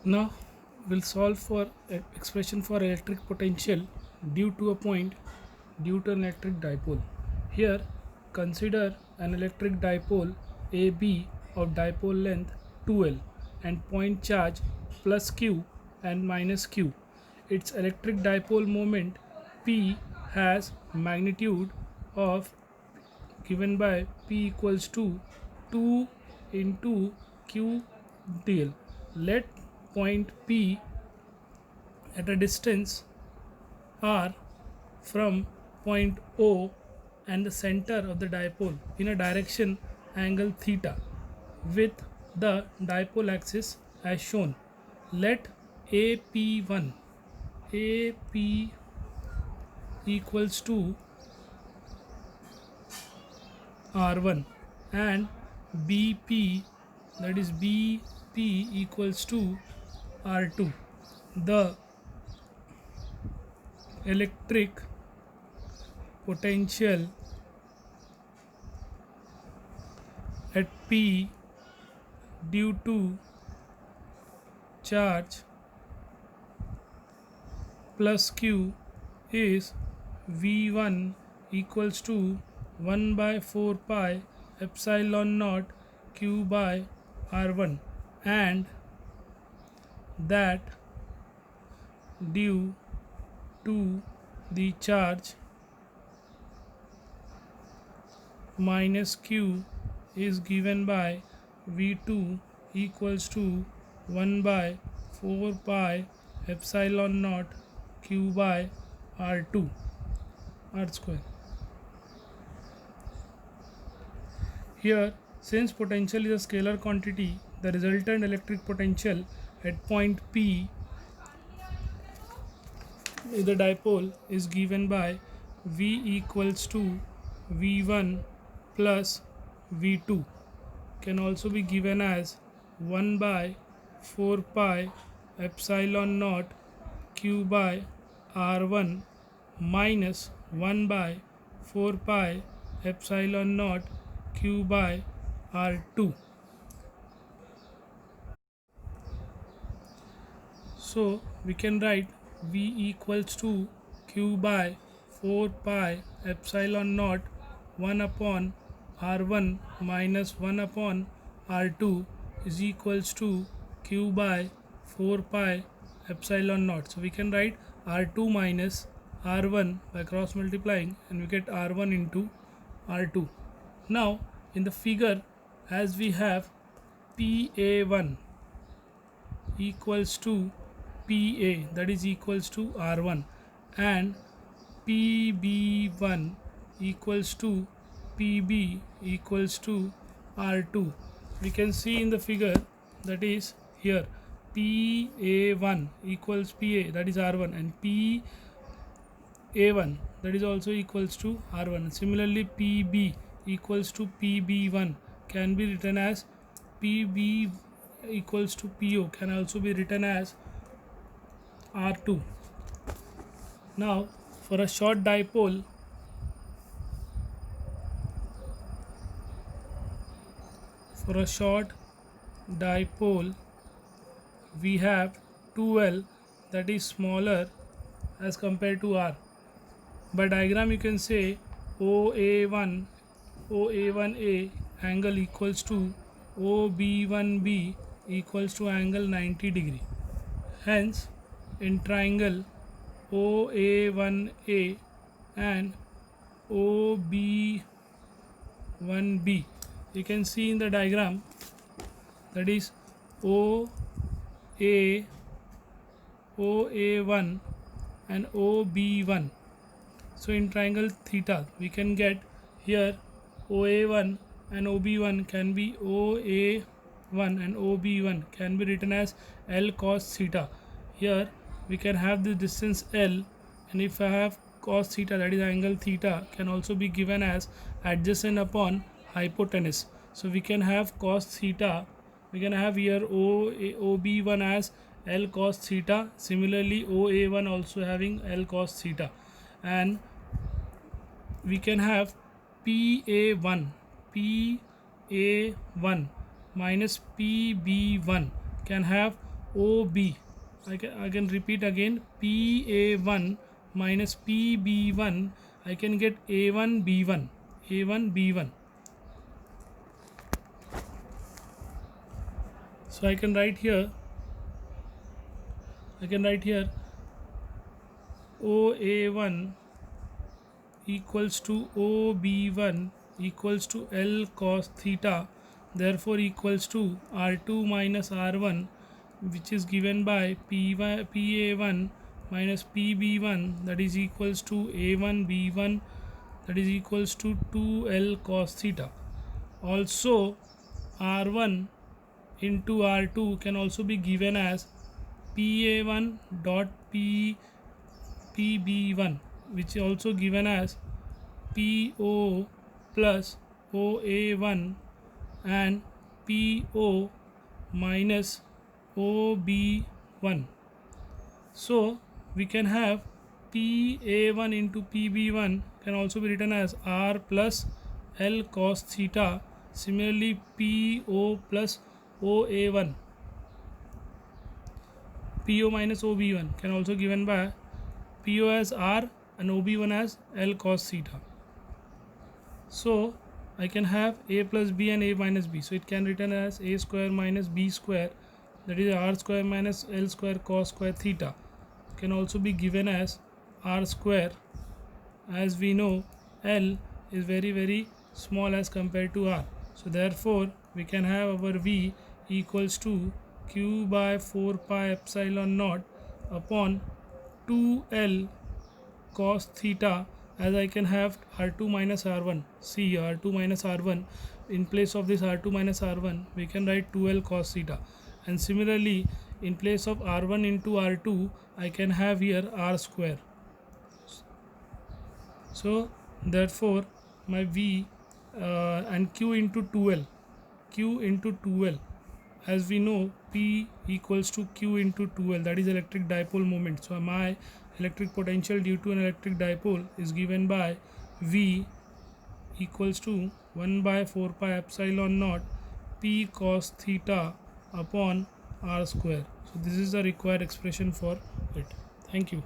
Now we'll solve for expression for electric potential due to a point due to an electric dipole. Here consider an electric dipole AB of dipole length 2L and point charge plus Q and minus Q. Its electric dipole moment P has magnitude of given by P equals to 2 into Q dl. Let point P at a distance r from point O and the center of the dipole in a direction angle theta with the dipole axis as shown. Let AP1 AP equals to R1 and BP, that is BP equals to R2. The electric potential at P due to charge plus Q is V1 equals to 1 by 4 pi epsilon naught Q by R1, and that due to the charge minus Q is given by V2 equals to 1 by 4 pi epsilon naught Q by R2 R square. Here, since potential is a scalar quantity, the resultant electric potential at point P the dipole is given by V equals to V1 plus V2, can also be given as 1 by 4 pi epsilon naught Q by R1 minus 1 by 4 pi epsilon naught Q by R2. So we can write V equals to Q by 4 pi epsilon naught 1 upon R1 minus 1 upon R2 is equals to Q by 4 pi epsilon naught. So we can write R2 minus R1 by cross multiplying, and we get R1 into R2. Now in the figure, as we have PA1 equals to PA, that is equals to R1, and PB1 equals to PB equals to R2. We can see in the figure, that is here PA1 equals PA, that is R1, and PA1, that is also equals to R1. Similarly, PB equals to PB1 can be written as PB equals to PO, can also be written as R2. Now for a short dipole, we have 2L, that is smaller as compared to R. By diagram you can say OA1A angle equals to OB1B equals to angle 90 degree. Hence in triangle OA1A and OB1B, you can see in the diagram, that is OA1 and OB1. So in triangle theta we can get here OA1 and OB1 can be OA1 and OB1 can be written as L cos theta. Here we can have the distance L, and if I have cos theta, that is angle theta, can also be given as adjacent upon hypotenuse. So we can have cos theta, we can have here OB1 as L cos theta, similarly OA1 also having L cos theta, and we can have PA1 minus PB1 can have OB. I can repeat again, PA1 minus PB1. I can get A1B1. A1B1. So I can write here. OA1 equals to OB1 equals to L cos theta, therefore equals to R2 minus R1, which is given by PA1 minus PB1, that is equals to A1B1, that is equals to 2L cos theta. Also R1 into R2 can also be given as PA1 dot PB1, which is also given as PO plus OA1 and PO minus OB1. So we can have PA1 into PB1 can also be written as R plus L cos theta. Similarly, PO plus OA1, PO minus OB1 can also given by PO as R and OB1 as L cos theta. So I can have A plus B and A minus B. So it can written as A square minus B square, that is R square minus L square cos square theta. Can also be given as R square. As we know, L is very small as compared to R. So therefore we can have our V equals to Q by 4 pi epsilon naught upon 2L cos theta, as I can have R2 minus R1. See, R2 minus R1, in place of this R2 minus R1 we can write 2L cos theta, and similarly in place of R1 into R2 I can have here R square. So therefore my V and Q into 2L, as we know P equals to Q into 2L, that is electric dipole moment. So my electric potential due to an electric dipole is given by V equals to 1 by 4 pi epsilon naught P cos theta upon R square. So this is the required expression for it. Thank you.